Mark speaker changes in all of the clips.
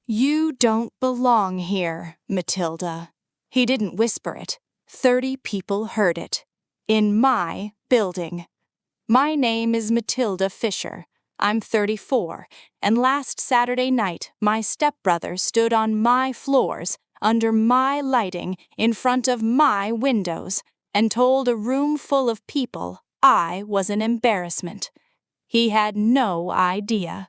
Speaker 1: You don't belong here, Matilda. He didn't whisper it. 30 people heard it. In my building. My name is Matilda Fisher. I'm 34, and last Saturday night, my stepbrother stood on my floors, under my lighting, in front of my windows, and told a room full of people I was an embarrassment. He had no idea.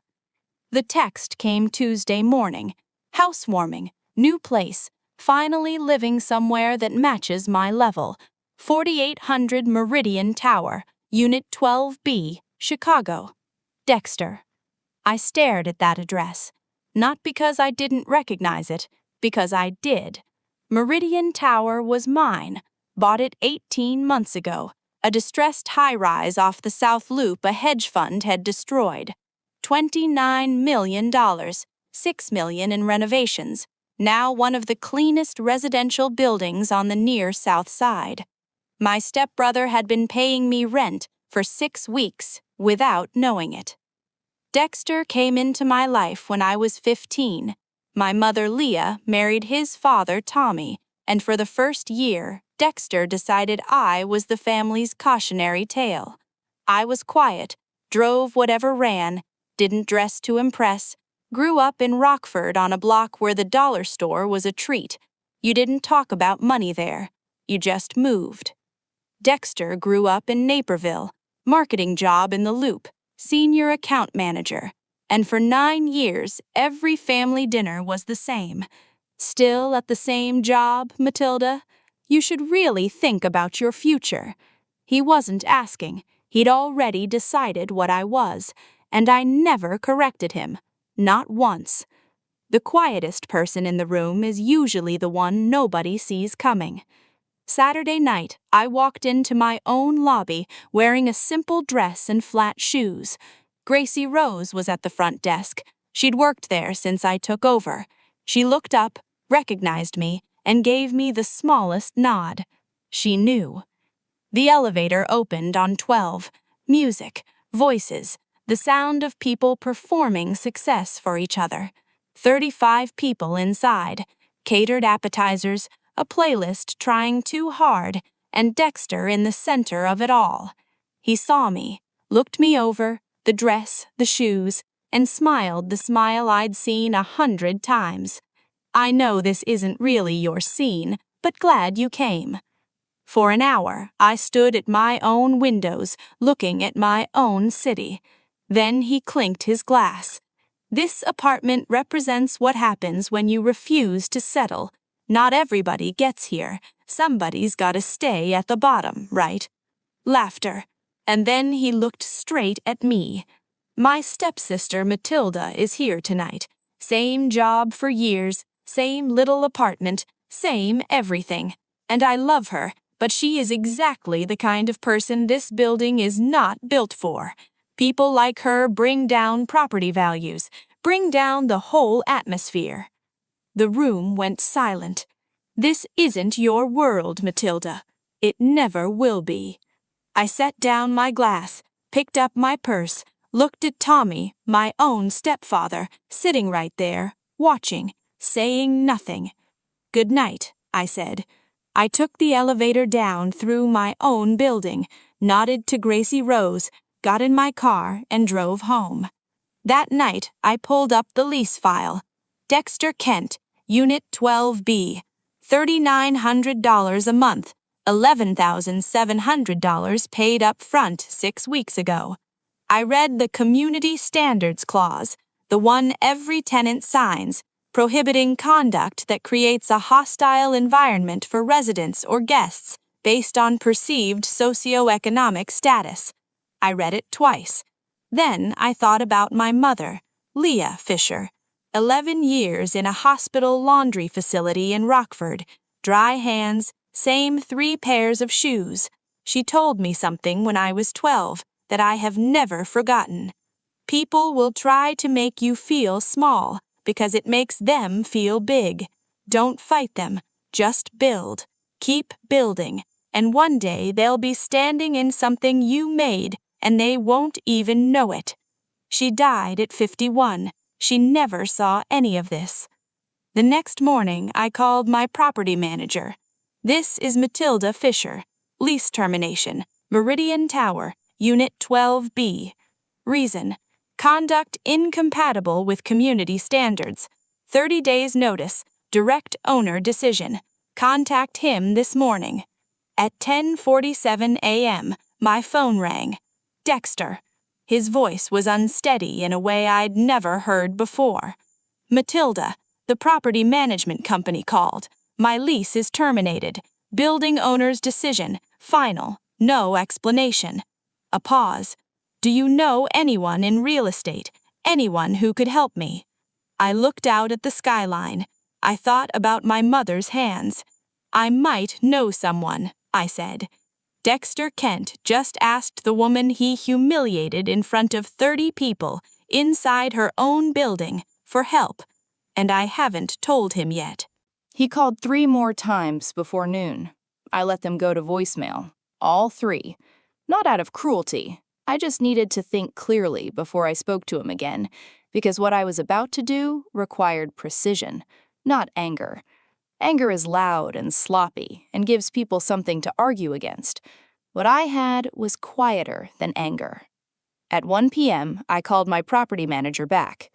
Speaker 1: The text came Tuesday morning. Housewarming, new place, finally living somewhere that matches my level. 4800 Meridian Tower, Unit 12B, Chicago. Dexter. I stared at that address, not because I didn't recognize it, because I did. Meridian Tower was mine, bought it 18 months ago, a distressed high-rise off the South Loop a hedge fund had destroyed. $29 million, $6 million in renovations, now one of the cleanest residential buildings on the near South Side. My stepbrother had been paying me rent for 6 weeks without knowing it. Dexter came into my life when I was 15. My mother, Leah, married his father, Tommy, and for the first year, Dexter decided I was the family's cautionary tale. I was quiet, drove whatever ran, didn't dress to impress, grew up in Rockford on a block where the dollar store was a treat. You didn't talk about money there. You just moved. Dexter grew up in Naperville, marketing job in the Loop, senior account manager, and for 9 years every family dinner was the same. Still at the same job, Matilda? You should really think about your future. He wasn't asking. He'd already decided what I was, and I never corrected him. Not once. The quietest person in the room is usually the one nobody sees coming. Saturday night, I walked into my own lobby wearing a simple dress and flat shoes. Gracie Rose was at the front desk. She'd worked there since I took over. She looked up, recognized me, and gave me the smallest nod. She knew. The elevator opened on 12. Music, voices, the sound of people performing success for each other. 35 people inside, catered appetizers, a playlist trying too hard, and Dexter in the center of it all. He saw me, looked me over, the dress, the shoes, and smiled the smile I'd seen 100 times. I know this isn't really your scene, but glad you came. For an hour, I stood at my own windows, looking at my own city. Then he clinked his glass. This apartment represents what happens when you refuse to settle. Not everybody gets here. Somebody's gotta stay at the bottom, right? Laughter. And then he looked straight at me. My stepsister Matilda is here tonight. Same job for years, same little apartment, same everything. And I love her, but she is exactly the kind of person this building is not built for. People like her bring down property values, bring down the whole atmosphere. The room went silent. This isn't your world, Matilda. It never will be. I set down my glass, picked up my purse, looked at Tommy, my own stepfather, sitting right there, watching, saying nothing. Good night, I said. I took the elevator down through my own building, nodded to Gracie Rose, got in my car, and drove home. That night, I pulled up the lease file. Dexter Kent, Unit 12B, $3,900 a month, $11,700 paid up front 6 weeks ago. I read the Community Standards Clause, the one every tenant signs, prohibiting conduct that creates a hostile environment for residents or guests based on perceived socioeconomic status. I read it twice. Then I thought about my mother, Leah Fisher. 11 years in a hospital laundry facility in Rockford, dry hands, same 3 pairs of shoes. She told me something when I was 12 that I have never forgotten. People will try to make you feel small because it makes them feel big. Don't fight them, just build. Keep building, and one day they'll be standing in something you made and they won't even know it. She died at 51. She never saw any of this. The next morning, I called my property manager. This is Matilda Fisher. Lease termination. Meridian Tower, Unit 12B. Reason: conduct incompatible with community standards. 30 days notice. Direct owner decision. Contact him this morning. At 10:47 a.m., my phone rang. Dexter. His voice was unsteady in a way I'd never heard before. Matilda, the property management company called. My lease is terminated. Building owner's decision. Final. No explanation. A pause. Do you know anyone in real estate? Anyone who could help me? I looked out at the skyline. I thought about my mother's hands. I might know someone, I said. Dexter Kent just asked the woman he humiliated in front of 30 people inside her own building for help, and I haven't told him yet.
Speaker 2: He called 3 more times before noon. I let them go to voicemail, all 3. Not out of cruelty. I just needed to think clearly before I spoke to him again, because what I was about to do required precision, not anger. Anger is loud and sloppy and gives people something to argue against. What I had was quieter than anger. At 1 p.m., I called my property manager back.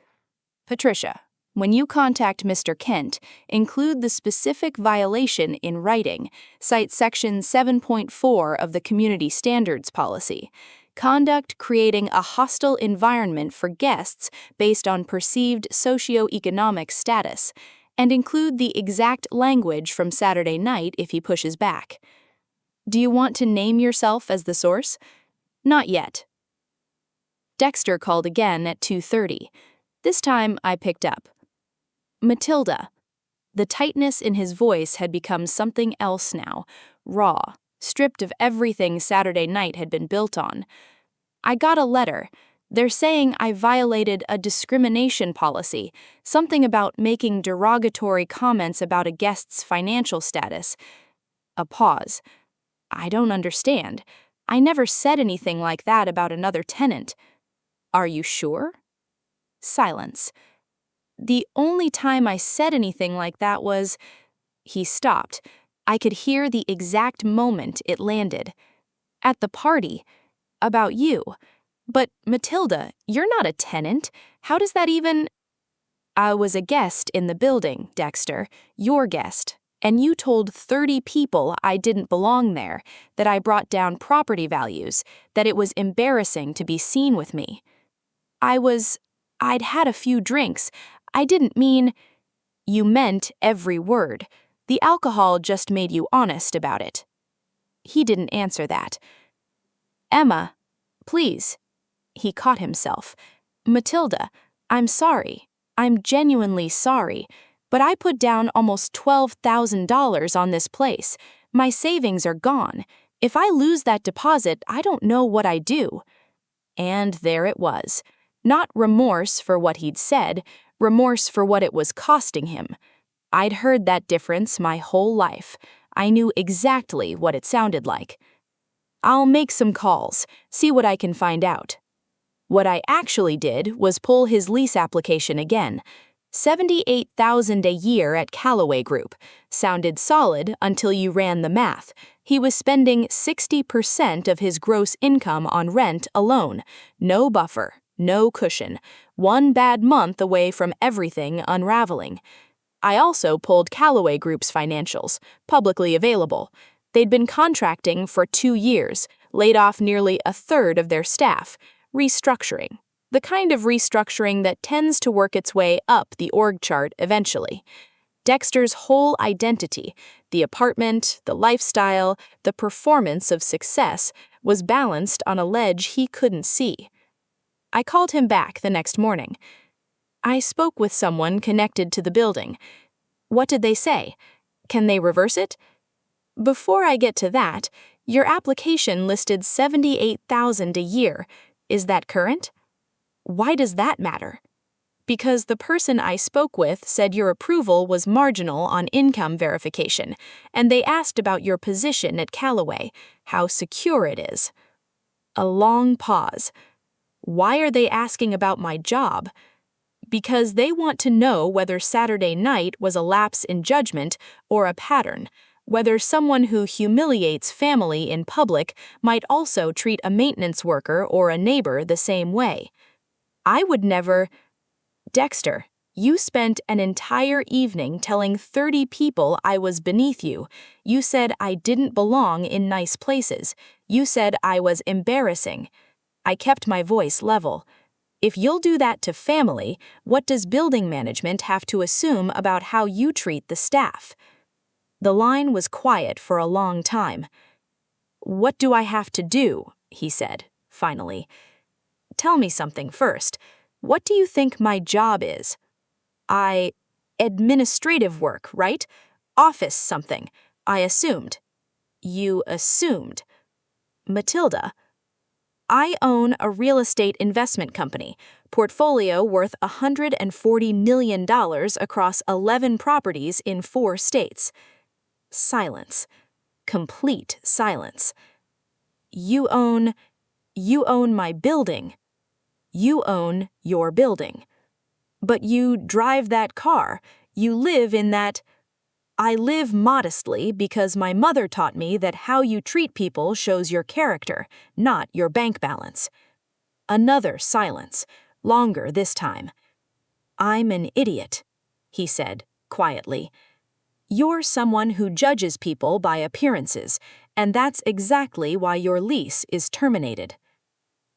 Speaker 2: Patricia, when you contact Mr. Kent, include the specific violation in writing. Cite Section 7.4 of the Community Standards Policy. Conduct creating a hostile environment for guests based on perceived socioeconomic status, and include the exact language from Saturday night if he pushes back. Do you want to name yourself as the source? Not yet. Dexter called again at 2:30. This time I picked up. Matilda. The tightness in his voice had become something else now, raw, stripped of everything Saturday night had been built on. I got a letter. They're saying I violated a discrimination policy, something about making derogatory comments about a guest's financial status. A pause. I don't understand. I never said anything like that about another tenant. Are you sure? Silence. The only time I said anything like that was... He stopped. I could hear the exact moment it landed. At the party. About you. But, Matilda, you're not a tenant. How does that even... I was a guest in the building, Dexter. Your guest. And you told 30 people I didn't belong there, that I brought down property values, that it was embarrassing to be seen with me. I'd had a few drinks. I didn't mean... You meant every word. The alcohol just made you honest about it. He didn't answer that. Emma, please. He caught himself. Matilda, I'm sorry. I'm genuinely sorry. But I put down almost $12,000 on this place. My savings are gone. If I lose that deposit, I don't know what I do. And there it was. Not remorse for what he'd said, remorse for what it was costing him. I'd heard that difference my whole life. I knew exactly what it sounded like. I'll make some calls, see what I can find out. What I actually did was pull his lease application again. $78,000 a year at Callaway Group. Sounded solid until you ran the math. He was spending 60% of his gross income on rent alone. No buffer, no cushion. One bad month away from everything unraveling. I also pulled Callaway Group's financials, publicly available. They'd been contracting for 2 years, laid off nearly a third of their staff, restructuring. The kind of restructuring that tends to work its way up the org chart eventually. Dexter's whole identity, the apartment, the lifestyle, the performance of success, was balanced on a ledge he couldn't see. I called him back the next morning. I spoke with someone connected to the building. What did they say? Can they reverse it? Before I get to that, your application listed $78,000 a year. Is that current? Why does that matter? Because the person I spoke with said your approval was marginal on income verification, and they asked about your position at Callaway, how secure it is. A long pause. Why are they asking about my job? because they want to know whether Saturday night was a lapse in judgment or a pattern, whether someone who humiliates family in public might also treat a maintenance worker or a neighbor the same way. I would never. Dexter, you spent an entire evening telling 30 people I was beneath you. You said I didn't belong in nice places. You said I was embarrassing. I kept my voice level. If you'll do that to family, what does building management have to assume about how you treat the staff? The line was quiet for a long time. What do I have to do? He said, finally. Tell me something first. What do you think my job is? Administrative work, right? Office something. I assumed. You assumed. Matilda, I own a real estate investment company, portfolio worth $140 million across 11 properties in 4 states. Silence. Complete silence. You own my building. You own your building. But you drive that car. You live in that. I live modestly because my mother taught me that how you treat people shows your character, not your bank balance. Another silence, longer this time. I'm an idiot, he said, quietly. You're someone who judges people by appearances, and that's exactly why your lease is terminated.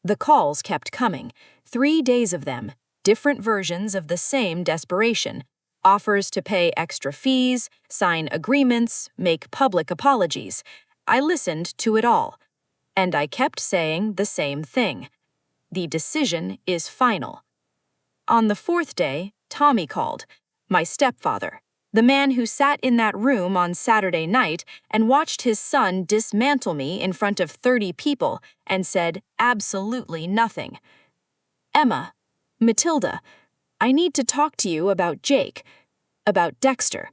Speaker 2: The calls kept coming, 3 days of them, different versions of the same desperation. Offers to pay extra fees, sign agreements, make public apologies. I listened to it all, and I kept saying the same thing. The decision is final. On the 4th day, Tommy called, my stepfather, the man who sat in that room on Saturday night and watched his son dismantle me in front of 30 people and said absolutely nothing. Emma, Matilda, I need to talk to you about Jake, about Dexter.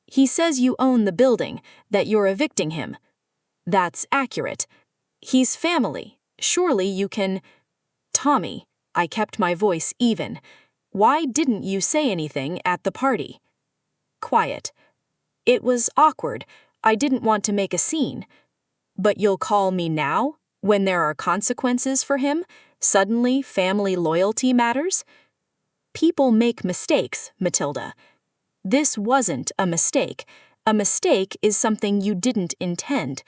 Speaker 2: He says you own the building, that you're evicting him. That's accurate. He's family. Surely you can. Tommy, I kept my voice even. Why didn't you say anything at the party? Quiet. It was awkward. I didn't want to make a scene. But you'll call me now, when there are consequences for him? Suddenly family loyalty matters? People make mistakes, Matilda. This wasn't a mistake. A mistake is something you didn't intend.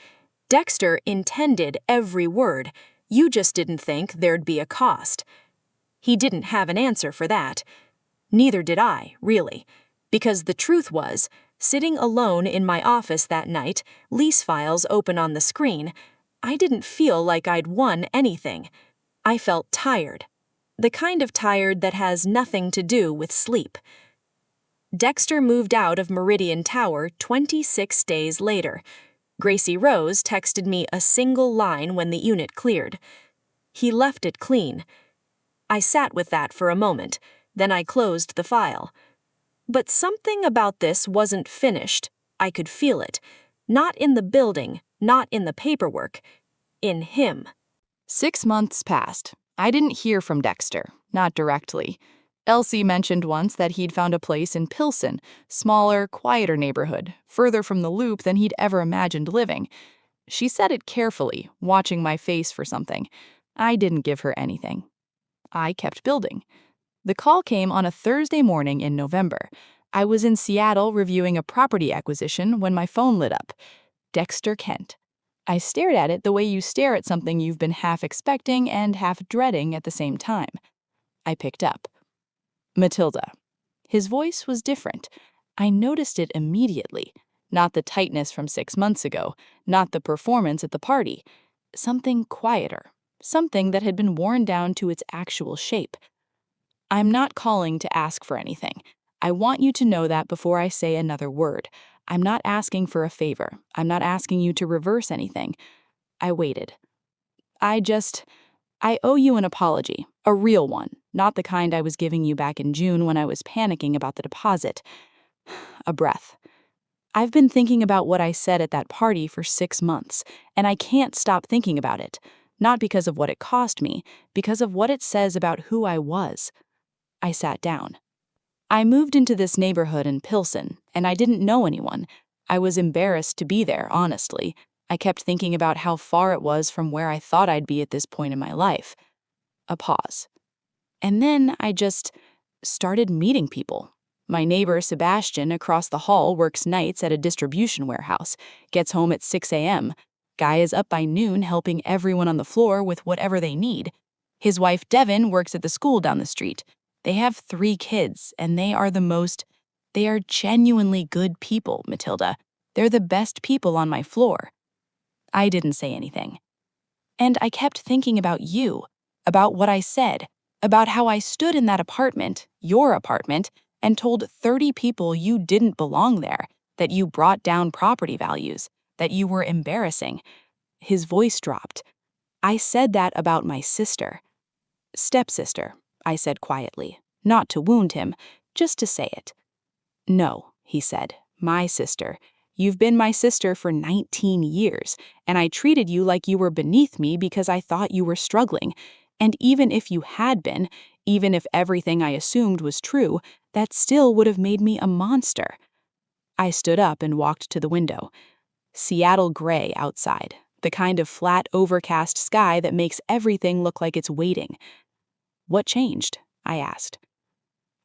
Speaker 2: Dexter intended every word. You just didn't think there'd be a cost. He didn't have an answer for that. Neither did I, really. Because the truth was, sitting alone in my office that night, lease files open on the screen, I didn't feel like I'd won anything. I felt tired. The kind of tired that has nothing to do with sleep. Dexter moved out of Meridian Tower 26 days later. Gracie Rose texted me a single line when the unit cleared. He left it clean. I sat with that for a moment, then I closed the file. But something about this wasn't finished. I could feel it. Not in the building, not in the paperwork. In him.
Speaker 3: 6 months passed. I didn't hear from Dexter, not directly. Elsie mentioned once that he'd found a place in Pilsen, smaller, quieter neighborhood, further from the loop than he'd ever imagined living. She said it carefully, watching my face for something. I didn't give her anything. I kept building. The call came on a Thursday morning in November. I was in Seattle reviewing a property acquisition when my phone lit up. Dexter Kent. I stared at it the way you stare at something you've been half expecting and half dreading at the same time. I picked up. Matilda. His voice was different. I noticed it immediately. Not the tightness from 6 months ago, not the performance at the party. Something quieter, something that had been worn down to its actual shape. I'm not calling to ask for anything. I want you to know that before I say another word. I'm not asking for a favor. I'm not asking you to reverse anything. I waited. I owe you an apology, a real one, not the kind I was giving you back in June when I was panicking about the deposit. A breath. I've been thinking about what I said at that party for 6 months, and I can't stop thinking about it. Not because of what it cost me, because of what it says about who I was. I sat down. I moved into this neighborhood in Pilsen, and I didn't know anyone. I was embarrassed to be there, honestly. I kept thinking about how far it was from where I thought I'd be at this point in my life. A pause. And then I just started meeting people. My neighbor, Sebastian, across the hall works nights at a distribution warehouse, gets home at 6 a.m. Guy is up by noon helping everyone on the floor with whatever they need. His wife, Devin, works at the school down the street. They have 3 kids, and they are genuinely good people, Matilda. They're the best people on my floor. I didn't say anything. And I kept thinking about you, about what I said, about how I stood in that apartment, your apartment, and told 30 people you didn't belong there, that you brought down property values, that you were embarrassing. His voice dropped. I said that about my sister. Stepsister, I said quietly, not to wound him, just to say it. No, he said, my sister. You've been my sister for 19 years, and I treated you like you were beneath me because I thought you were struggling. And even if you had been, even if everything I assumed was true, that still would have made me a monster. I stood up and walked to the window. Seattle gray outside, the kind of flat, overcast sky that makes everything look like it's waiting. What changed? I asked.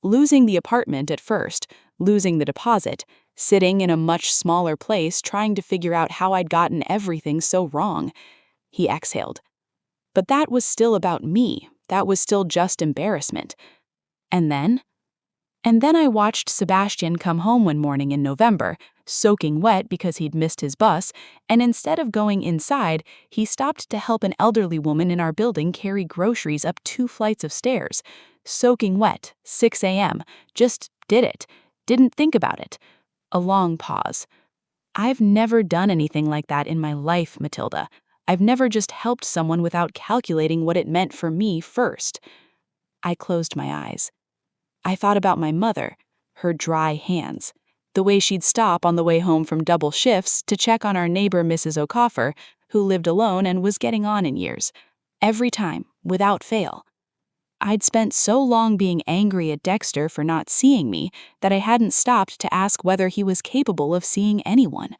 Speaker 3: Losing the apartment at first, losing the deposit, sitting in a much smaller place trying to figure out how I'd gotten everything so wrong. He exhaled. But that was still about me. That was still just embarrassment. And then? And then I watched Sebastian come home one morning in November, soaking wet because he'd missed his bus, and instead of going inside, he stopped to help an elderly woman in our building carry groceries up 2 flights of stairs. Soaking wet, 6 a.m. Just did it. Didn't think about it. A long pause. I've never done anything like that in my life, Matilda. I've never just helped someone without calculating what it meant for me first. I closed my eyes. I thought about my mother, her dry hands, the way she'd stop on the way home from double shifts to check on our neighbor Mrs. O'Coffer, who lived alone and was getting on in years. Every time, without fail. I'd spent so long being angry at Dexter for not seeing me that I hadn't stopped to ask whether he was capable of seeing anyone.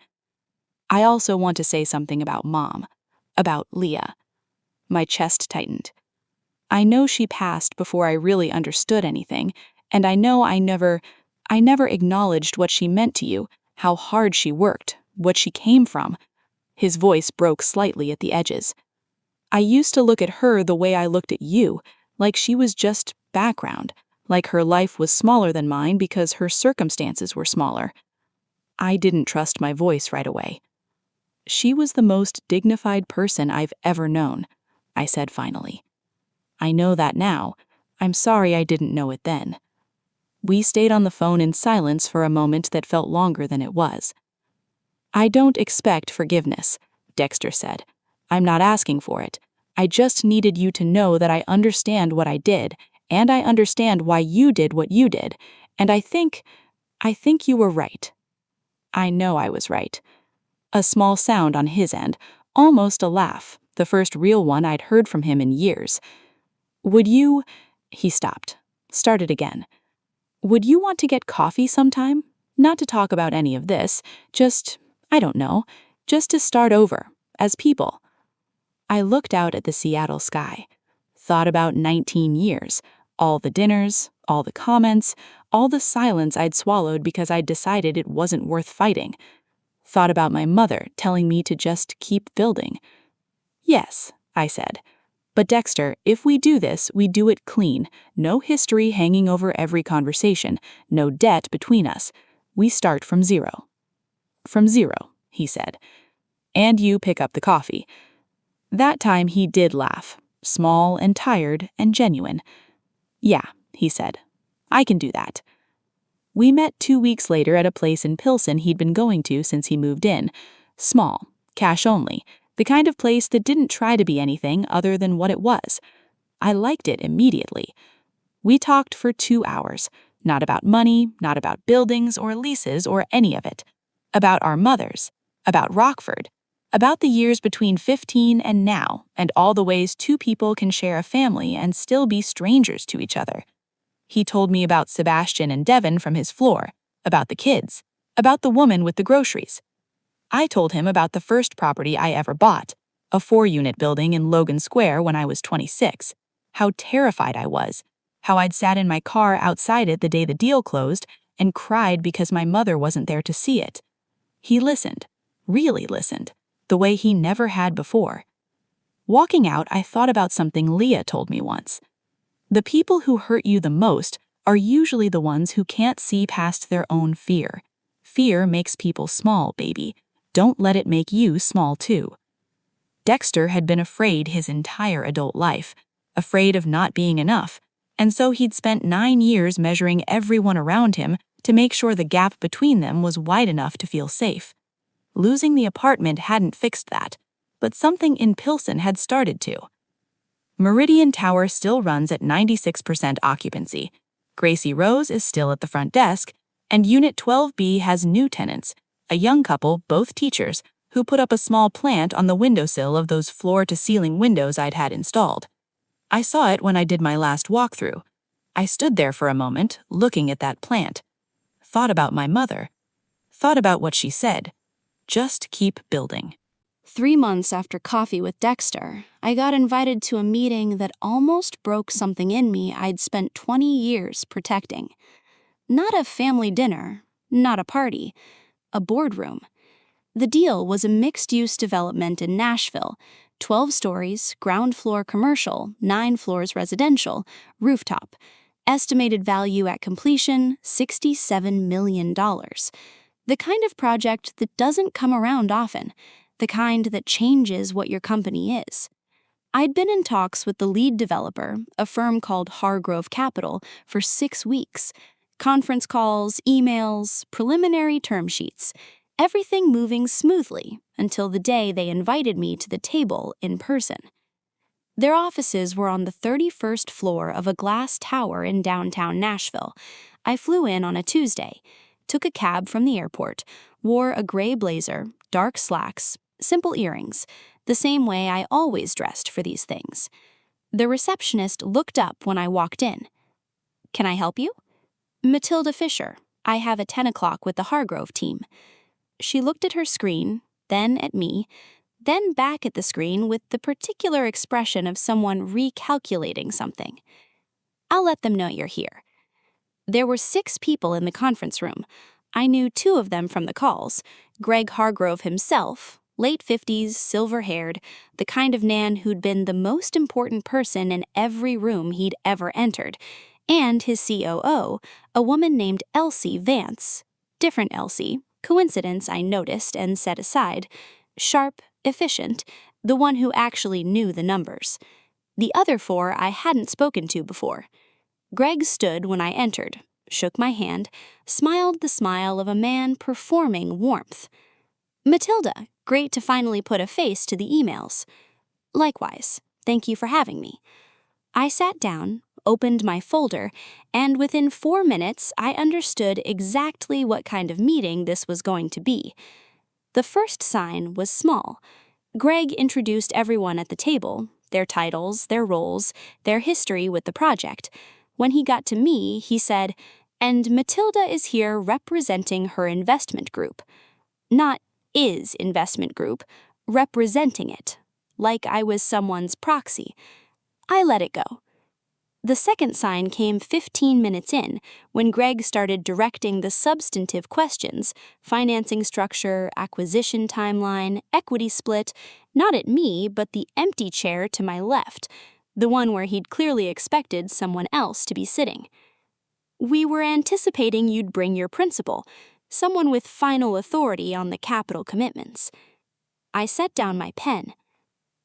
Speaker 3: I also want to say something about Mom, about Leah. My chest tightened. I know she passed before I really understood anything, and I know I never acknowledged what she meant to you, how hard she worked, what she came from. His voice broke slightly at the edges. I used to look at her the way I looked at you, like she was just background, like her life was smaller than mine because her circumstances were smaller. I didn't trust my voice right away. She was the most dignified person I've ever known, I said finally. I know that now. I'm sorry I didn't know it then. We stayed on the phone in silence for a moment that felt longer than it was. I don't expect forgiveness, Dexter said. I'm not asking for it. I just needed you to know that I understand what I did, and I understand why you did what you did, and I think you were right. I know I was right. A small sound on his end, almost a laugh, the first real one I'd heard from him in years. Would you... He stopped. Started again. Would you want to get coffee sometime? Not to talk about any of this, just, I don't know, just to start over, as people. I looked out at the Seattle sky, thought about 19 years, all the dinners, all the comments, all the silence I'd swallowed because I'd decided it wasn't worth fighting. Thought about my mother telling me to just keep building. Yes, I said. But Dexter, if we do this, we do it clean. No history hanging over every conversation. No debt between us. We start from zero. From zero, he said. And you pick up the coffee. That time he did laugh. Small and tired and genuine. Yeah, he said. I can do that. We met 2 weeks later at a place in Pilsen he'd been going to since he moved in. Small, cash only. The kind of place that didn't try to be anything other than what it was. I liked it immediately. We talked for 2 hours, not about money, not about buildings or leases or any of it. About our mothers, about Rockford, about the years between 15 and now, and all the ways 2 people can share a family and still be strangers to each other. He told me about Sebastian and Devon from his floor, about the kids, about the woman with the groceries. I told him about the first property I ever bought, a 4-unit building in Logan Square when I was 26, how terrified I was, how I'd sat in my car outside it the day the deal closed and cried because my mother wasn't there to see it. He listened, really listened, the way he never had before. Walking out, I thought about something Leah told me once. The people who hurt you the most are usually the ones who can't see past their own fear. Fear makes people small, baby. Don't let it make you small too. Dexter had been afraid his entire adult life, afraid of not being enough, and so he'd spent 9 years measuring everyone around him to make sure the gap between them was wide enough to feel safe. Losing the apartment hadn't fixed that, but something in Pilsen had started to. Meridian Tower still runs at 96% occupancy. Gracie Rose is still at the front desk, and Unit 12B has new tenants, a young couple, both teachers, who put up a small plant on the windowsill of those floor-to-ceiling windows I'd had installed. I saw it when I did my last walkthrough. I stood there for a moment, looking at that plant. Thought about my mother. Thought about what she said. Just keep building.
Speaker 2: 3 months after coffee with Dexter, I got invited to a meeting that almost broke something in me I'd spent 20 years protecting. Not a family dinner, not a party, a boardroom. The deal was a mixed-use development in Nashville, 12 stories, ground floor commercial, 9 floors residential, rooftop. Estimated value at completion, $67 million. The kind of project that doesn't come around often, the kind that changes what your company is. I'd been in talks with the lead developer, a firm called Hargrove Capital, for 6 weeks. Conference calls, emails, preliminary term sheets. Everything moving smoothly until the day they invited me to the table in person. Their offices were on the 31st floor of a glass tower in downtown Nashville. I flew in on a Tuesday, took a cab from the airport, wore a gray blazer, dark slacks, simple earrings, the same way I always dressed for these things. The receptionist looked up when I walked in. "Can I help you?" "Matilda Fisher. I have a 10 o'clock with the Hargrove team." She looked at her screen, then at me, then back at the screen with the particular expression of someone recalculating something. "I'll let them know you're here." There were 6 people in the conference room. I knew 2 of them from the calls. Greg Hargrove himself, late 50s, silver-haired, the kind of man who'd been the most important person in every room he'd ever entered, and his COO, a woman named Elsie Vance. Different Elsie, coincidence I noticed and set aside. Sharp, efficient, the one who actually knew the numbers. The other 4 I hadn't spoken to before. Greg stood when I entered, shook my hand, smiled the smile of a man performing warmth. "Matilda, great to finally put a face to the emails." "Likewise, thank you for having me." I sat down, opened my folder, and within 4 minutes I understood exactly what kind of meeting this was going to be. The first sign was small. Greg introduced everyone at the table, their titles, their roles, their history with the project. When he got to me, he said, "And Matilda is here representing her investment group." Not is investment group, representing it, like I was someone's proxy. I let it go. The second sign came 15 minutes in, when Greg started directing the substantive questions, financing structure, acquisition timeline, equity split, not at me, but the empty chair to my left, the one where he'd clearly expected someone else to be sitting. "We were anticipating you'd bring your principal, someone with final authority on the capital commitments." I set down my pen.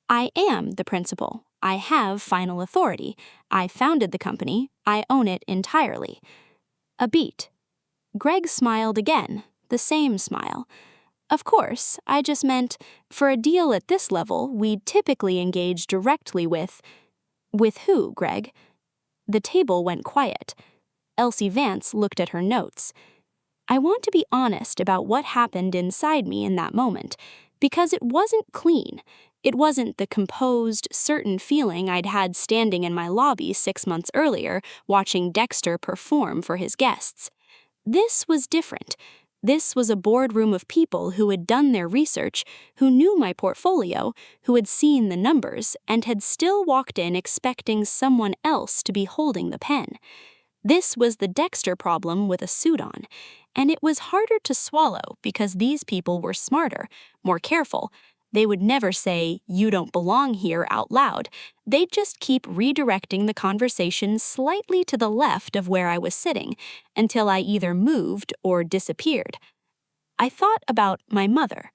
Speaker 2: "I am the principal. I have final authority. I founded the company. I own it entirely." A beat. Greg smiled again, the same smile. "Of course, I just meant, for a deal at this level, we'd typically engage directly with..." "With who, Greg?" The table went quiet. Elsie Vance looked at her notes. I want to be honest about what happened inside me in that moment, because it wasn't clean.
Speaker 4: It wasn't the composed, certain feeling I'd had standing in my lobby 6 months earlier, watching Dexter perform for his guests. This was different. This was a boardroom of people who had done their research, who knew my portfolio, who had seen the numbers, and had still walked in expecting someone else to be holding the pen. This was the Dexter problem with a suit on, and it was harder to swallow because these people were smarter, more careful. They would never say, "You don't belong here," out loud. They'd just keep redirecting the conversation slightly to the left of where I was sitting, until I either moved or disappeared. I thought about my mother.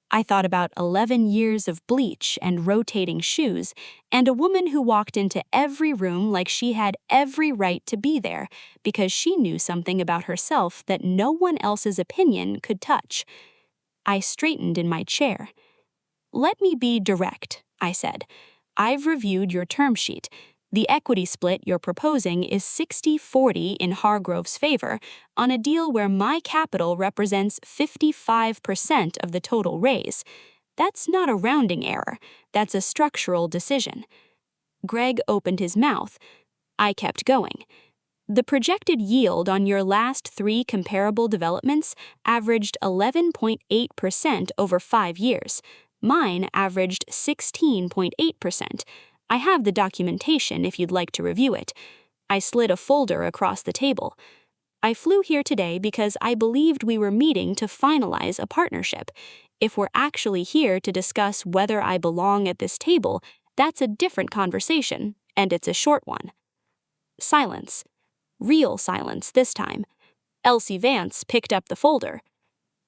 Speaker 4: I thought about 11 years of bleach and rotating shoes, and a woman who walked into every room like she had every right to be there because she knew something about herself that no one else's opinion could touch. I straightened in my chair. "Let me be direct," I said. "I've reviewed your term sheet. The equity split you're proposing is 60-40 in Hargrove's favor on a deal where my capital represents 55% of the total raise. That's not a rounding error. That's a structural decision." Greg opened his mouth. I kept going. "The projected yield on your last 3 comparable developments averaged 11.8% over 5 years. Mine averaged 16.8%. I have the documentation if you'd like to review it." I slid a folder across the table. "I flew here today because I believed we were meeting to finalize a partnership. If we're actually here to discuss whether I belong at this table, that's a different conversation, and it's a short one." Silence. Real silence this time. Elsie Vance picked up the folder.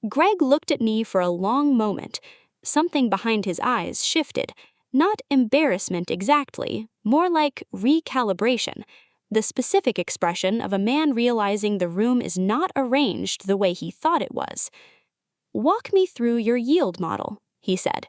Speaker 4: Greg looked at me for a long moment. Something behind his eyes shifted. Not embarrassment exactly, more like recalibration. The specific expression of a man realizing the room is not arranged the way he thought it was. "Walk me through your yield model," he said.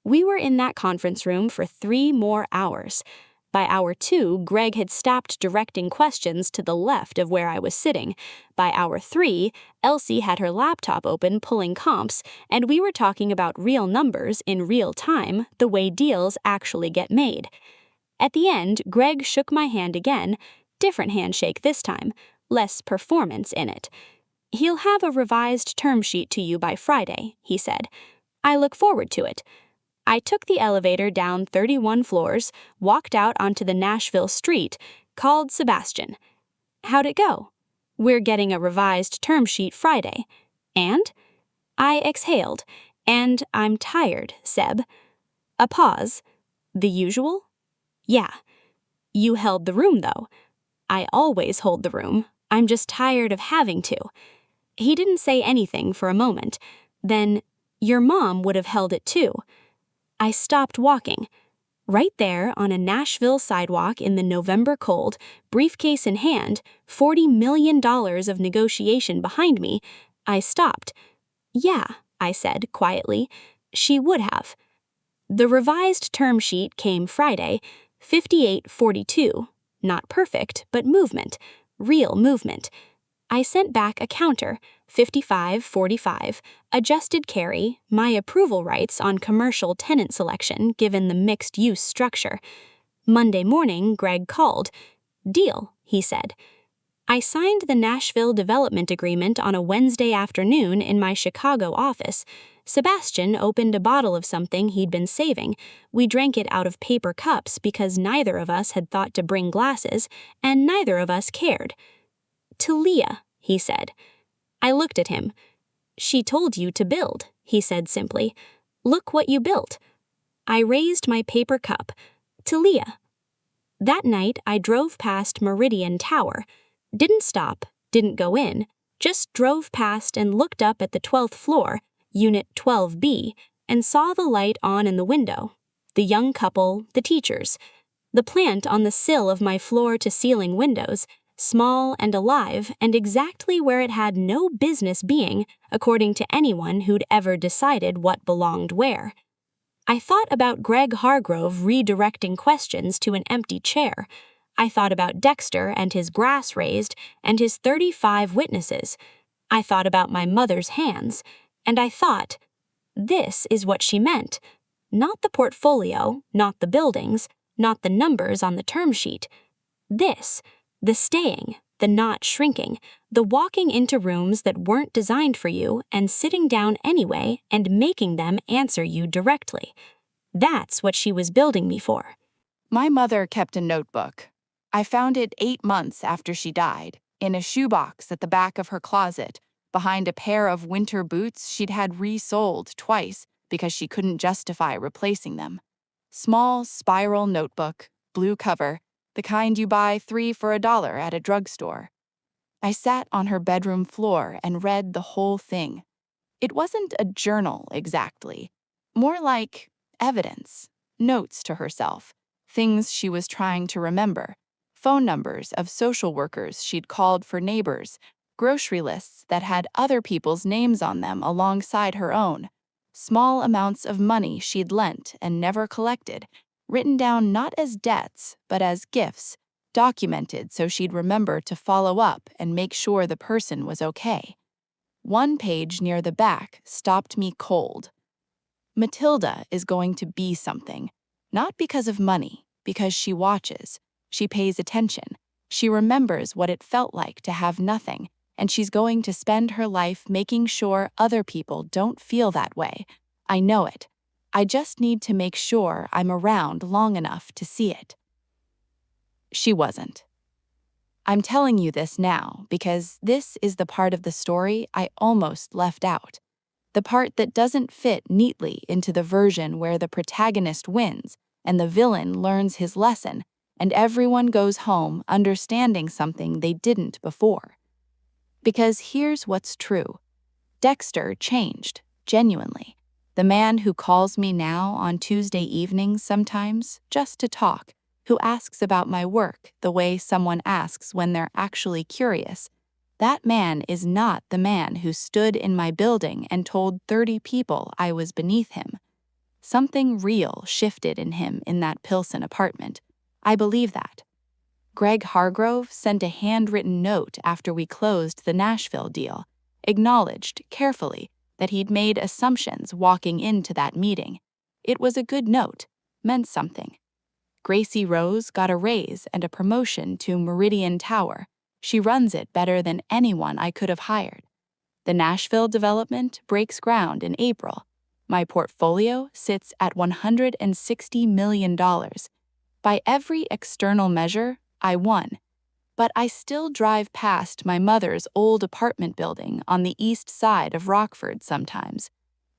Speaker 4: We were in that conference room for 3 more hours. By hour 2, Greg had stopped directing questions to the left of where I was sitting. By hour 3, Elsie had her laptop open pulling comps, and we were talking about real numbers in real time, the way deals actually get made. At the end, Greg shook my hand again, different handshake this time, less performance in it. "He'll have a revised term sheet to you by Friday," he said. "I look forward to it." I took the elevator down 31 floors, walked out onto the Nashville street, called Sebastian. "How'd it go?" "We're getting a revised term sheet Friday." "And?" I exhaled. "And I'm tired, Seb." A pause. "The usual?" "Yeah." "You held the room, though." "I always hold the room. I'm just tired of having to." He didn't say anything for a moment. Then, "Your mom would have held it too." I stopped walking. Right there on a Nashville sidewalk in the November cold, briefcase in hand, $40 million of negotiation behind me, I stopped. "Yeah," I said quietly, "she would have." The revised term sheet came Friday, 58-42. Not perfect, but movement. Real movement. I sent back a counter, 55-45, adjusted carry, my approval rights on commercial tenant selection given the mixed-use structure. Monday morning, Greg called. "Deal," he said. I signed the Nashville development agreement on a Wednesday afternoon in my Chicago office. Sebastian opened a bottle of something he'd been saving. We drank it out of paper cups because neither of us had thought to bring glasses, and neither of us cared. "To Leah," he said. I looked at him. "She told you to build," he said simply. "Look what you built." I raised my paper cup. "To Leah." That night, I drove past Meridian Tower. Didn't stop, didn't go in, just drove past and looked up at the 12th floor, Unit 12B, and saw the light on in the window. The young couple, the teachers. The plant on the sill of my floor-to-ceiling windows, small and alive and exactly where it had no business being, according to anyone who'd ever decided what belonged where. I thought about Greg Hargrove redirecting questions to an empty chair. I thought about Dexter and his grass raised and his 35 witnesses. I thought about my mother's hands, and I thought, this is what she meant. Not the portfolio, not the buildings, not the numbers on the term sheet. This, the staying, the not shrinking, the walking into rooms that weren't designed for you and sitting down anyway and making them answer you directly. That's what she was building me for.
Speaker 3: My mother kept a notebook. I found it 8 months after she died, in a shoebox at the back of her closet, behind a pair of winter boots she'd had resold twice because she couldn't justify replacing them. Small spiral notebook, blue cover, the kind you buy 3 for $1 at a drugstore. I sat on her bedroom floor and read the whole thing. It wasn't a journal exactly, more like evidence, notes to herself, things she was trying to remember, phone numbers of social workers she'd called for neighbors, grocery lists that had other people's names on them alongside her own, small amounts of money she'd lent and never collected, written down not as debts but as gifts, documented so she'd remember to follow up and make sure the person was okay. One page near the back stopped me cold. Matilda is going to be something, not because of money, because she watches, she pays attention, she remembers what it felt like to have nothing, and she's going to spend her life making sure other people don't feel that way. I know it. I just need to make sure I'm around long enough to see it. She wasn't. I'm telling you this now because this is the part of the story I almost left out. The part that doesn't fit neatly into the version where the protagonist wins and the villain learns his lesson and everyone goes home understanding something they didn't before. Because here's what's true. Dexter changed, genuinely. The man who calls me now on Tuesday evenings sometimes, just to talk, who asks about my work the way someone asks when they're actually curious. That man is not the man who stood in my building and told 30 people I was beneath him. Something real shifted in him in that Pilsen apartment. I believe that. Greg Hargrove sent a handwritten note after we closed the Nashville deal, acknowledged carefully that he'd made assumptions walking into that meeting. It was a good note, meant something. Gracie Rose got a raise and a promotion to Meridian Tower. She runs it better than anyone I could have hired. The Nashville development breaks ground in April. My portfolio sits at $160 million. By every external measure, I won. But I still drive past my mother's old apartment building on the east side of Rockford sometimes,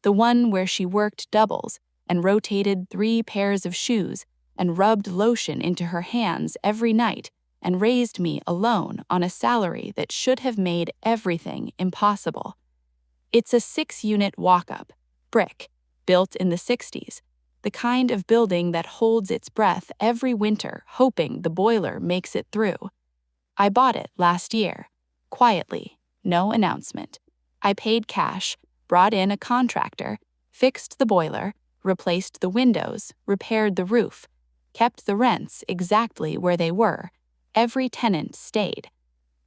Speaker 3: the one where she worked doubles and rotated 3 pairs of shoes and rubbed lotion into her hands every night and raised me alone on a salary that should have made everything impossible. It's a 6-unit walk-up, brick, built in the 60s, the kind of building that holds its breath every winter hoping the boiler makes it through. I bought it last year, quietly, no announcement. I paid cash, brought in a contractor, fixed the boiler, replaced the windows, repaired the roof, kept the rents exactly where they were. Every tenant stayed.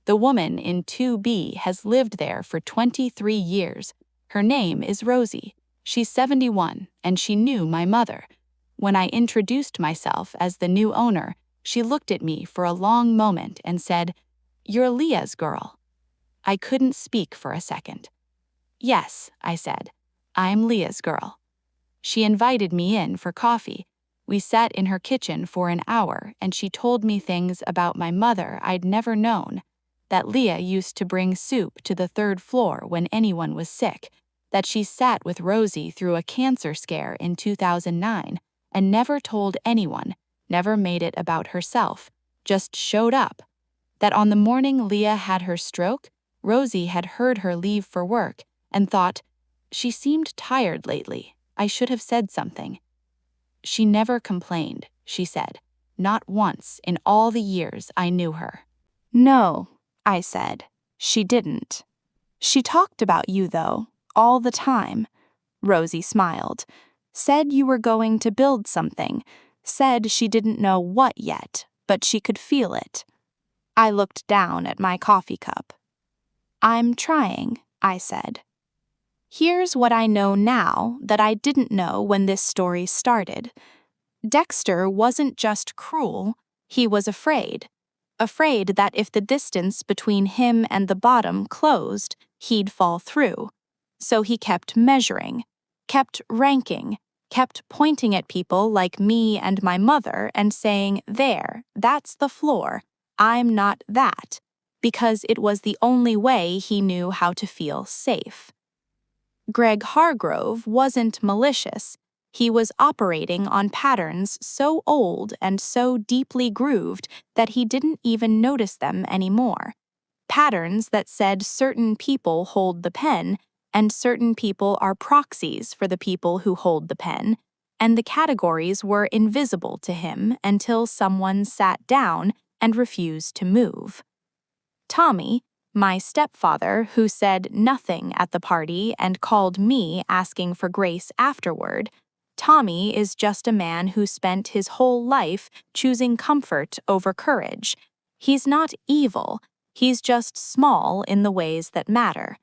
Speaker 3: The woman in 2B has lived there for 23 years. Her name is Rosie. She's 71, and she knew my mother. When I introduced myself as the new owner, she looked at me for a long moment and said, "You're Leah's girl." I couldn't speak for a second. "Yes," I said, "I'm Leah's girl." She invited me in for coffee. We sat in her kitchen for an hour, and she told me things about my mother I'd never known. That Leah used to bring soup to the 3rd floor when anyone was sick, that she sat with Rosie through a cancer scare in 2009 and never told anyone, never made it about herself, just showed up. That on the morning Leah had her stroke, Rosie had heard her leave for work and thought, "She seemed tired lately. I should have said something." She never complained, she said, not once in all the years I knew her.
Speaker 1: No, I said. She didn't. She talked about you, though, all the time. Rosie smiled. Said you were going to build something. Said she didn't know what yet, but she could feel it. I looked down at my coffee cup. "I'm trying," I said. Here's what I know now that I didn't know when this story started. Dexter wasn't just cruel, he was afraid. Afraid that if the distance between him and the bottom closed, he'd fall through. So he kept measuring, kept ranking, kept pointing at people like me and my mother and saying, "There, that's the floor. I'm not that," because it was the only way he knew how to feel safe. Greg Hargrove wasn't malicious. He was operating on patterns so old and so deeply grooved that he didn't even notice them anymore. Patterns that said certain people hold the pen, and certain people are proxies for the people who hold the pen, and the categories were invisible to him until someone sat down and refused to move. Tommy, my stepfather, who said nothing at the party and called me asking for grace afterward, Tommy is just a man who spent his whole life choosing comfort over courage. He's not evil, he's just small in the ways that matter.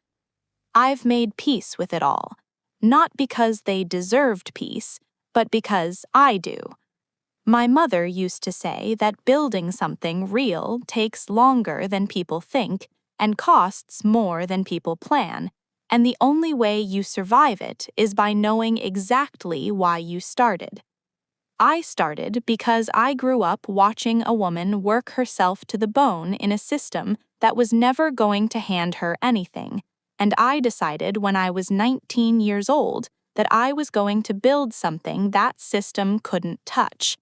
Speaker 1: I've made peace with it all, not because they deserved peace, but because I do. My mother used to say that building something real takes longer than people think and costs more than people plan, and the only way you survive it is by knowing exactly why you started. I started because I grew up watching a woman work herself to the bone in a system that was never going to hand her anything, and I decided when I was 19 years old that I was going to build something that system couldn't touch.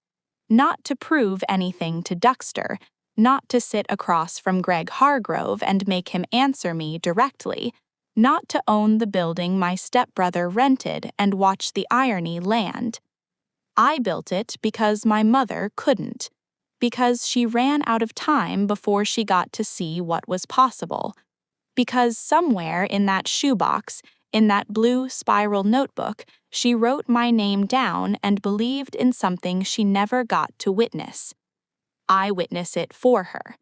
Speaker 1: Not to prove anything to Dexter, not to sit across from Greg Hargrove and make him answer me directly, not to own the building my stepbrother rented and watch the irony land. I built it because my mother couldn't, because she ran out of time before she got to see what was possible, because somewhere in that shoebox, in that blue spiral notebook, she wrote my name down and believed in something she never got to witness. I witness it for her.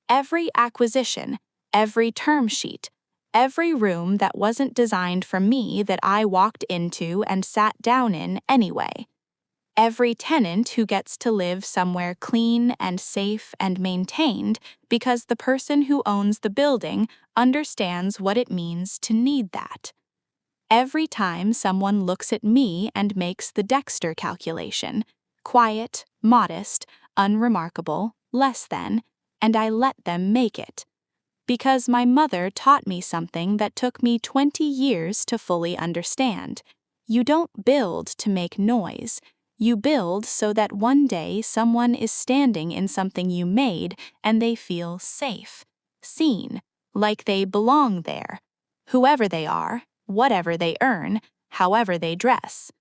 Speaker 1: Every acquisition, every term sheet, every room that wasn't designed for me that I walked into and sat down in anyway. Every tenant who gets to live somewhere clean and safe and maintained because the person who owns the building understands what it means to need that. Every time someone looks at me and makes the Dexter calculation, quiet, modest, unremarkable, less than, and I let them make it. Because my mother taught me something that took me 20 years to fully understand. You don't build to make noise. You build so that one day someone is standing in something you made and they feel safe, seen, like they belong there. Whoever they are, whatever they earn, however they dress.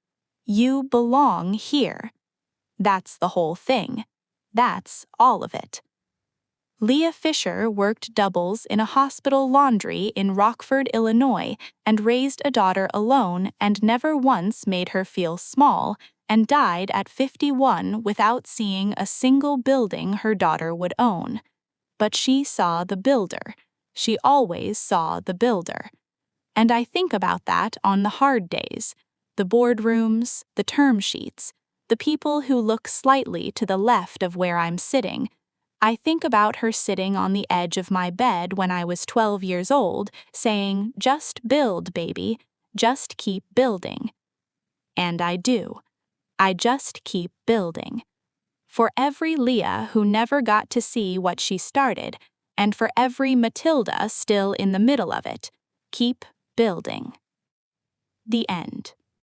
Speaker 1: You belong here. That's the whole thing. That's all of it. Leah Fisher worked doubles in a hospital laundry in Rockford, Illinois, and raised a daughter alone and never once made her feel small, and died at 51 without seeing a single building her daughter would own. But she saw the builder. She always saw the builder. And I think about that on the hard days, the boardrooms, the term sheets, the people who look slightly to the left of where I'm sitting. I think about her sitting on the edge of my bed when I was 12 years old, saying, "Just build, baby. Just keep building." And I do. I just keep building. For every Leah who never got to see what she started, and for every Matilda still in the middle of it, keep building. The end.